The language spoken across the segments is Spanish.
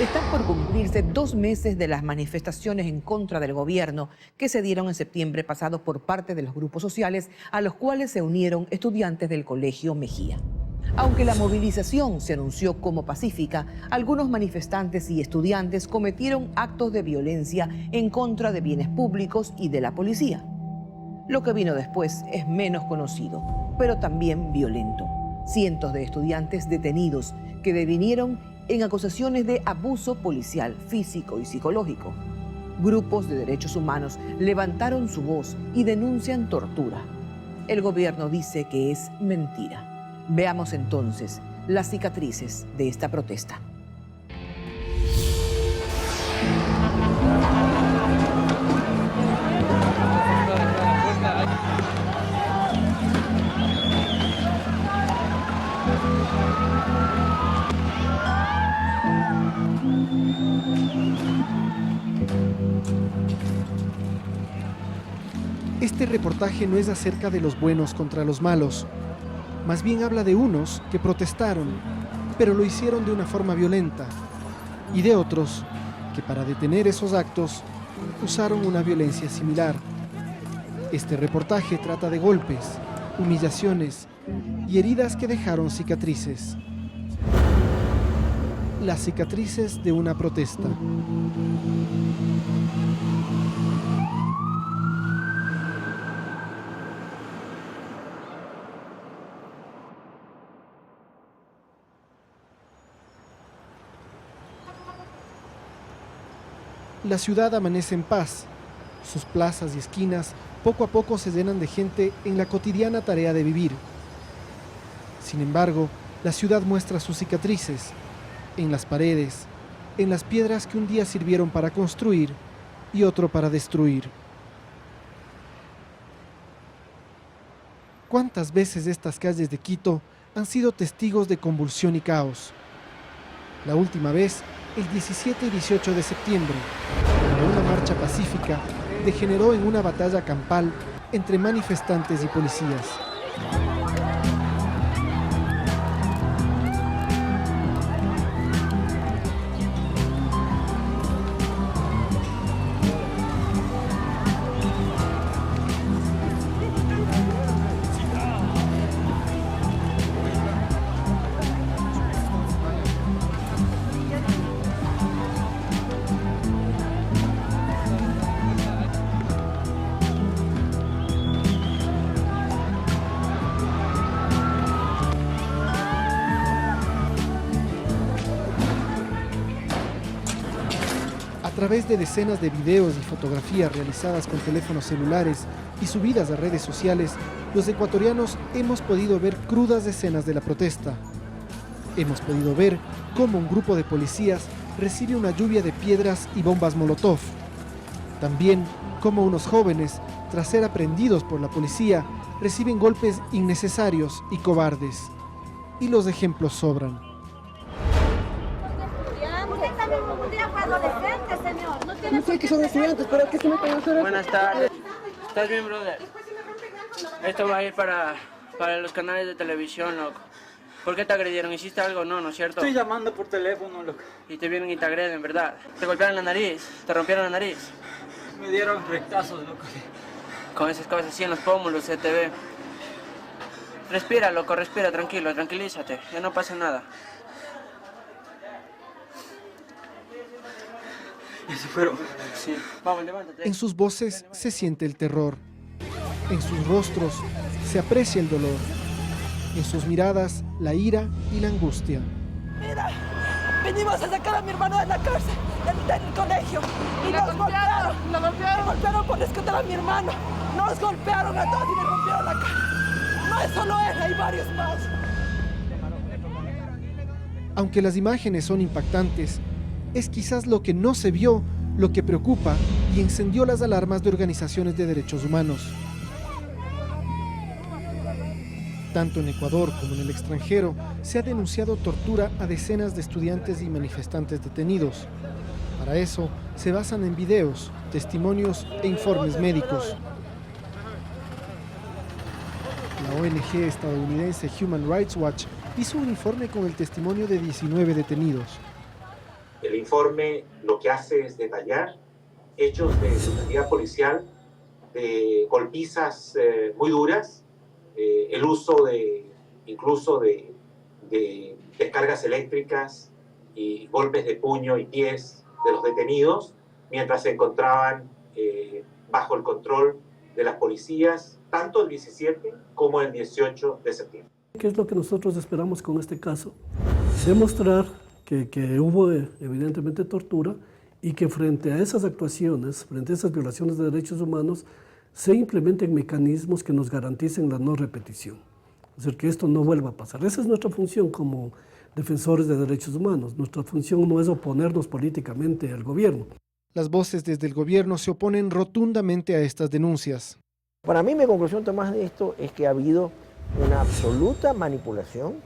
Están por cumplirse 2 meses de las manifestaciones en contra del gobierno que se dieron en septiembre pasado por parte de los grupos sociales a los cuales se unieron estudiantes del Colegio Mejía. Aunque la movilización se anunció como pacífica, algunos manifestantes y estudiantes cometieron actos de violencia en contra de bienes públicos y de la policía. Lo que vino después es menos conocido, pero también violento. Cientos de estudiantes detenidos que devinieron en acusaciones de abuso policial, físico y psicológico. Grupos de derechos humanos levantaron su voz y denuncian tortura. El gobierno dice que es mentira. Veamos entonces las cicatrices de esta protesta. Este reportaje no es acerca de los buenos contra los malos. Más bien habla de unos que protestaron, pero lo hicieron de una forma violenta, y de otros que para detener esos actos usaron una violencia similar. Este reportaje trata de golpes, humillaciones y heridas que dejaron cicatrices. Las cicatrices de una protesta. La ciudad amanece en paz. Sus plazas y esquinas poco a poco se llenan de gente en la cotidiana tarea de vivir. Sin embargo, la ciudad muestra sus cicatrices en las paredes, en las piedras que un día sirvieron para construir y otro para destruir. ¿Cuántas veces estas calles de Quito han sido testigos de convulsión y caos? La última vez, el 17 y 18 de septiembre, cuando una marcha pacífica degeneró en una batalla campal entre manifestantes y policías. A través de decenas de videos y fotografías realizadas con teléfonos celulares y subidas a redes sociales, los ecuatorianos hemos podido ver crudas escenas de la protesta. Hemos podido ver cómo un grupo de policías recibe una lluvia de piedras y bombas Molotov. También cómo unos jóvenes, tras ser aprendidos por la policía, reciben golpes innecesarios y cobardes. Y los ejemplos sobran. No sé que son estudiantes, pero ¿qué se meten a hacer? Buenas tardes. ¿Estás bien, brother? Esto va a ir para los canales de televisión, loco. ¿Por qué te agredieron? ¿Hiciste algo? No, ¿no es cierto? Estoy llamando por teléfono, loco. Y te vienen y te agreden, ¿verdad? ¿Te golpearon la nariz? ¿Te rompieron la nariz? Me dieron rectazos, loco. Con esas cosas así en los pómulos se te ve. Respira, loco, respira, tranquilo, tranquilízate. Ya no pasa nada. Ya se fueron. Sí. Vamos, levántate. En sus voces se siente el terror. En sus rostros se aprecia el dolor. En sus miradas, la ira y la angustia. Mira, venimos a sacar a mi hermano de la cárcel, del colegio. Y nos golpearon. Nos golpearon por rescatar a mi hermano. Nos golpearon a todos y me rompieron la cara. No es solo él, hay varios más. Aunque las imágenes son impactantes, es quizás lo que no se vio lo que preocupa y encendió las alarmas de organizaciones de derechos humanos. Tanto en Ecuador como en el extranjero se ha denunciado tortura a decenas de estudiantes y manifestantes detenidos. Para eso se basan en videos, testimonios e informes médicos. La ONG estadounidense Human Rights Watch hizo un informe con el testimonio de 19 detenidos. El informe lo que hace es detallar hechos de brutalidad policial, de golpizas muy duras, el uso incluso de descargas eléctricas y golpes de puño y pies de los detenidos mientras se encontraban bajo el control de las policías, tanto el 17 como el 18 de septiembre. ¿Qué es lo que nosotros esperamos con este caso? Demostrar que hubo evidentemente tortura y que frente a esas actuaciones, frente a esas violaciones de derechos humanos, se implementen mecanismos que nos garanticen la no repetición. Es decir, que esto no vuelva a pasar. Esa es nuestra función como defensores de derechos humanos. Nuestra función no es oponernos políticamente al gobierno. Las voces desde el gobierno se oponen rotundamente a estas denuncias. Para mí mi conclusión, Tomás, de esto es que ha habido una absoluta manipulación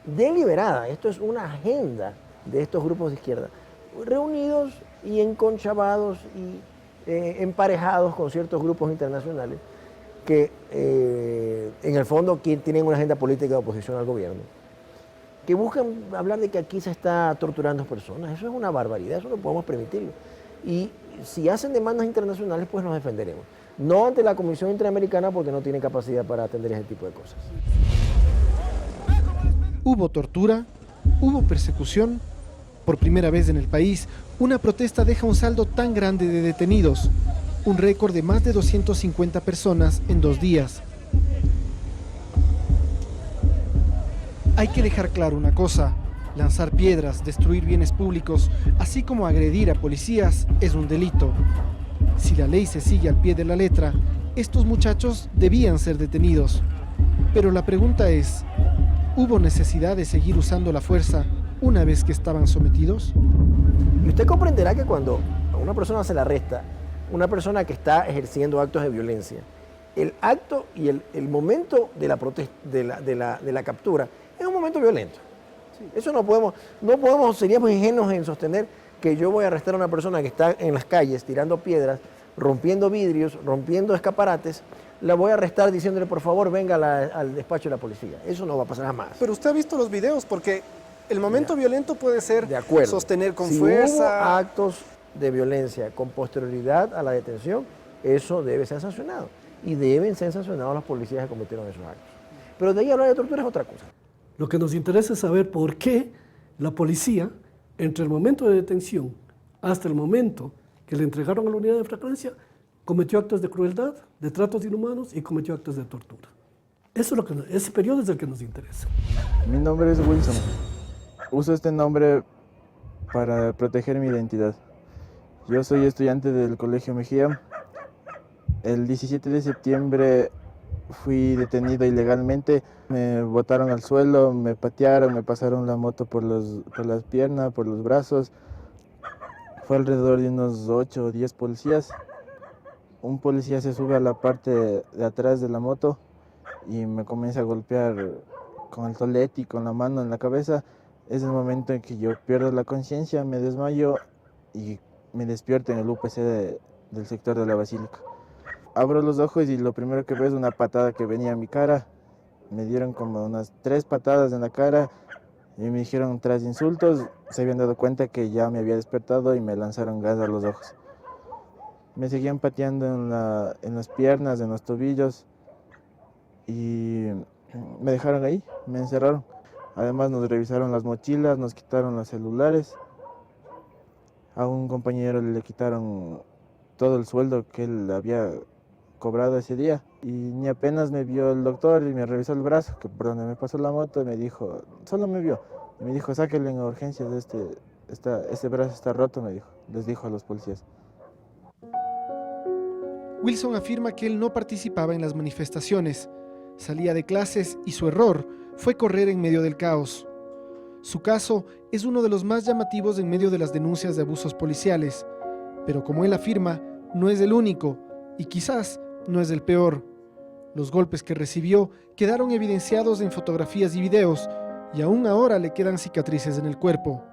deliberada. Esto es una agenda de estos grupos de izquierda, reunidos y enconchavados y emparejados con ciertos grupos internacionales que en el fondo tienen una agenda política de oposición al gobierno, que buscan hablar de que aquí se está torturando personas. Eso es una barbaridad, eso no podemos permitirlo. Y si hacen demandas internacionales, pues nos defenderemos. No ante la Comisión Interamericana porque no tiene capacidad para atender ese tipo de cosas. Hubo tortura, hubo persecución. Por primera vez en el país, una protesta deja un saldo tan grande de detenidos, un récord de más de 250 personas en 2 días. Hay que dejar claro una cosa: lanzar piedras, destruir bienes públicos, así como agredir a policías, es un delito. Si la ley se sigue al pie de la letra, estos muchachos debían ser detenidos. Pero la pregunta es, ¿hubo necesidad de seguir usando la fuerza una vez que estaban sometidos? Y usted comprenderá que cuando a una persona se le arresta, una persona que está ejerciendo actos de violencia, el acto y el momento de la protesta, de la captura, es un momento violento. Eso no podemos, seríamos ingenuos en sostener que yo voy a arrestar a una persona que está en las calles tirando piedras, rompiendo vidrios, rompiendo escaparates, la voy a arrestar diciéndole por favor venga al despacho de la policía. Eso no va a pasar jamás. Pero usted ha visto los videos, porque el momento violento puede ser de acuerdo, sostener con si fuerza. Hubo actos de violencia con posterioridad a la detención, eso debe ser sancionado. Y deben ser sancionados los policías que cometieron esos actos. Pero de ahí hablar de tortura es otra cosa. Lo que nos interesa es saber por qué la policía, entre el momento de detención hasta el momento que le entregaron a la unidad de flagrancia, cometió actos de crueldad, de tratos inhumanos y cometió actos de tortura. Ese periodo es el que nos interesa. Mi nombre es Wilson. Uso este nombre para proteger mi identidad. Yo soy estudiante del Colegio Mejía. El 17 de septiembre fui detenido ilegalmente. Me botaron al suelo, me patearon, me pasaron la moto por las piernas, por los brazos. Fue alrededor de unos 8 o 10 policías. Un policía se sube a la parte de atrás de la moto y me comienza a golpear con el tolete y con la mano en la cabeza. Es el momento en que yo pierdo la conciencia, me desmayo y me despierto en el UPC del sector de la Basílica. Abro los ojos y lo primero que veo es una patada que venía a mi cara. Me dieron como unas 3 patadas en la cara y me dijeron 3 insultos. Se habían dado cuenta que ya me había despertado y me lanzaron gas a los ojos. Me seguían pateando en las piernas, en los tobillos y me dejaron ahí, me encerraron. Además nos revisaron las mochilas, nos quitaron los celulares. A un compañero le quitaron todo el sueldo que él había cobrado ese día. Y ni apenas me vio el doctor y me revisó el brazo, que por donde me pasó la moto, y me dijo, solo me vio. Y me dijo, sáquenle en urgencias, este brazo está roto, me dijo, les dijo a los policías. Wilson afirma que él no participaba en las manifestaciones, salía de clases y su error fue correr en medio del caos. Su caso es uno de los más llamativos en medio de las denuncias de abusos policiales, pero como él afirma, no es el único y quizás no es el peor. Los golpes que recibió quedaron evidenciados en fotografías y videos y aún ahora le quedan cicatrices en el cuerpo.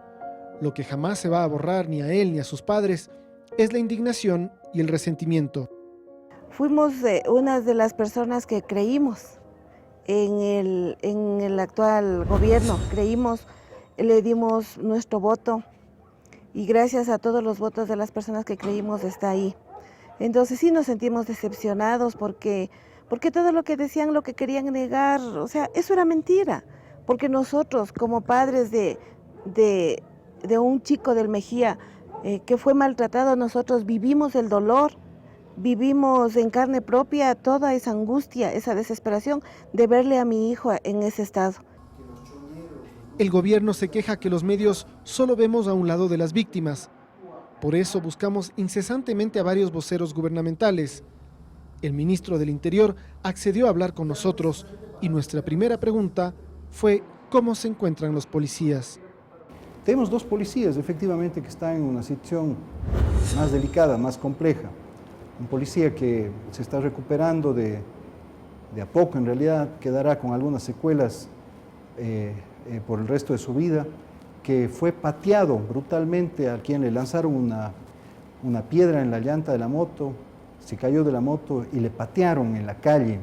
Lo que jamás se va a borrar ni a él ni a sus padres es la indignación y el resentimiento. Fuimos una de las personas que creímos en el actual gobierno, le dimos nuestro voto y gracias a todos los votos de las personas que creímos está ahí. Entonces sí nos sentimos decepcionados porque todo lo que decían, lo que querían negar, o sea, eso era mentira. Porque nosotros como padres de un chico del Mejía que fue maltratado, nosotros vivimos el dolor, vivimos en carne propia toda esa angustia, esa desesperación de verle a mi hijo en ese estado. El gobierno se queja que los medios solo vemos a un lado de las víctimas. Por eso buscamos incesantemente a varios voceros gubernamentales. El ministro del Interior accedió a hablar con nosotros y nuestra primera pregunta fue cómo se encuentran los policías. Tenemos 2 policías, efectivamente, que están en una situación más delicada, más compleja. Un policía que se está recuperando de a poco, en realidad quedará con algunas secuelas por el resto de su vida, que fue pateado brutalmente, a quien le lanzaron una piedra en la llanta de la moto, se cayó de la moto y le patearon en la calle.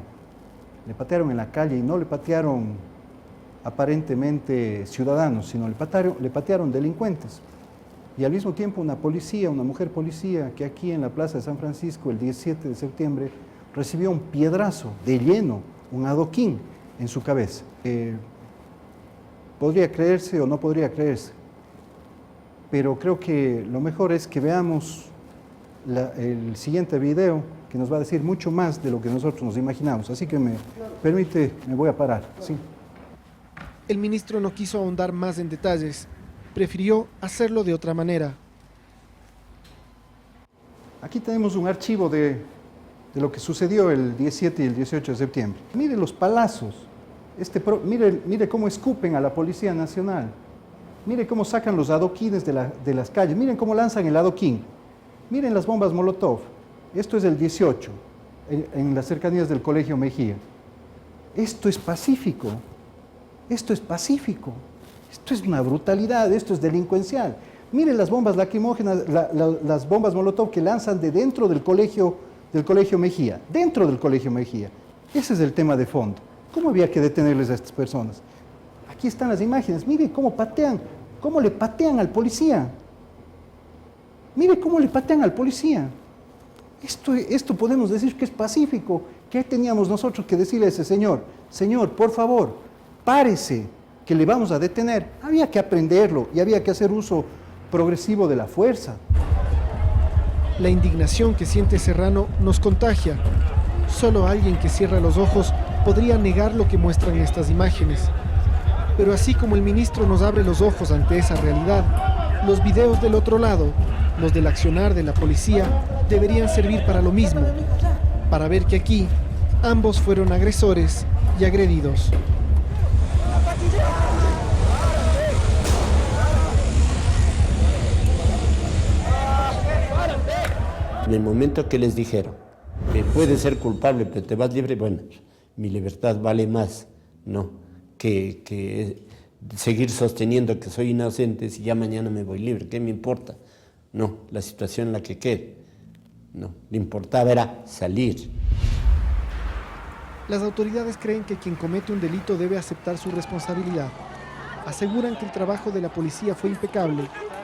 Le patearon en la calle y no le patearon aparentemente ciudadanos, sino le patearon delincuentes. Y al mismo tiempo una mujer policía, que aquí en la Plaza de San Francisco el 17 de septiembre recibió un piedrazo de lleno, un adoquín en su cabeza. Podría creerse o no podría creerse, pero creo que lo mejor es que veamos el siguiente video, que nos va a decir mucho más de lo que nosotros nos imaginamos. Así que me voy a parar. Sí. El ministro no quiso ahondar más en detalles, prefirió hacerlo de otra manera. Aquí tenemos un archivo de lo que sucedió el 17 y el 18 de septiembre. Mire los palazos, mire cómo escupen a la Policía Nacional, mire cómo sacan los adoquines de las calles, miren cómo lanzan el adoquín, miren las bombas Molotov. Esto es el 18, en las cercanías del Colegio Mejía. Esto es pacífico. Esto es pacífico, esto es una brutalidad, esto es delincuencial. Miren las bombas lacrimógenas, las bombas Molotov que lanzan de dentro del colegio Mejía, dentro del Colegio Mejía. Ese es el tema de fondo. ¿Cómo había que detenerles a estas personas? Aquí están las imágenes, miren cómo le patean al policía. Mire cómo le patean al policía. Esto podemos decir que es pacífico. ¿Qué teníamos nosotros que decirle a ese señor? Señor, por favor, párese, que le vamos a detener. Había que aprenderlo y había que hacer uso progresivo de la fuerza. La indignación que siente Serrano nos contagia. Solo alguien que cierra los ojos podría negar lo que muestran estas imágenes. Pero así como el ministro nos abre los ojos ante esa realidad, los videos del otro lado, los del accionar de la policía, deberían servir para lo mismo, para ver que aquí ambos fueron agresores y agredidos. En el momento que les dijeron, puedes ser culpable, pero te vas libre, bueno, mi libertad vale más, ¿no? Que seguir sosteniendo que soy inocente si ya mañana me voy libre, ¿qué me importa? No, la situación en la que quede, no, le importaba era salir. Las autoridades creen que quien comete un delito debe aceptar su responsabilidad. Aseguran que el trabajo de la policía fue impecable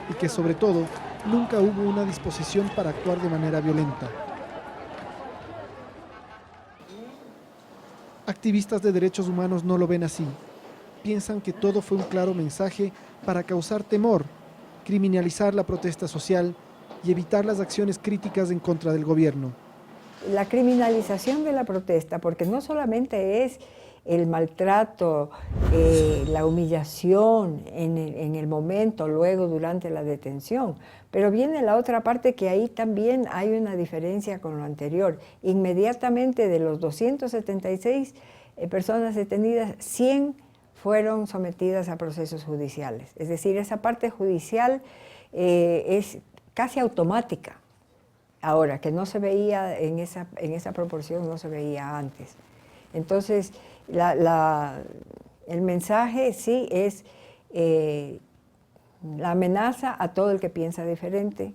y que, sobre todo, nunca hubo una disposición para actuar de manera violenta. Activistas de derechos humanos no lo ven así. Piensan que todo fue un claro mensaje para causar temor, criminalizar la protesta social y evitar las acciones críticas en contra del gobierno. La criminalización de la protesta, porque no solamente es el maltrato, la humillación en el momento, luego durante la detención, pero viene la otra parte que ahí también hay una diferencia con lo anterior. Inmediatamente de los 276 personas detenidas, 100 fueron sometidas a procesos judiciales. Es decir, esa parte judicial es casi automática. Ahora, que no se veía en esa proporción, no se veía antes. Entonces, el mensaje sí es la amenaza a todo el que piensa diferente.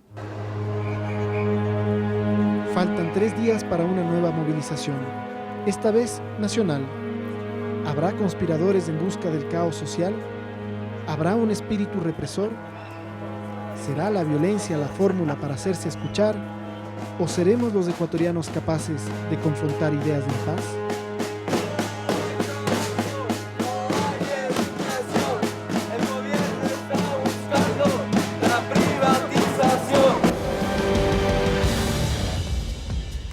Faltan 3 días para una nueva movilización, esta vez nacional. ¿Habrá conspiradores en busca del caos social? ¿Habrá un espíritu represor? ¿Será la violencia la fórmula para hacerse escuchar? ¿O seremos los ecuatorianos capaces de confrontar ideas de paz?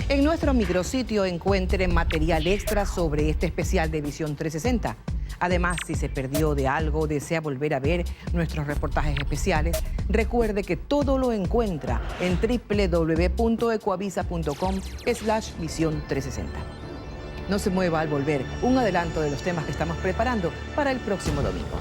En nuestro micrositio encuentre material extra sobre este especial de Visión 360. Además, si se perdió de algo o desea volver a ver nuestros reportajes especiales, recuerde que todo lo encuentra en www.ecoavisa.com/visión 360. No se mueva al volver, un adelanto de los temas que estamos preparando para el próximo domingo.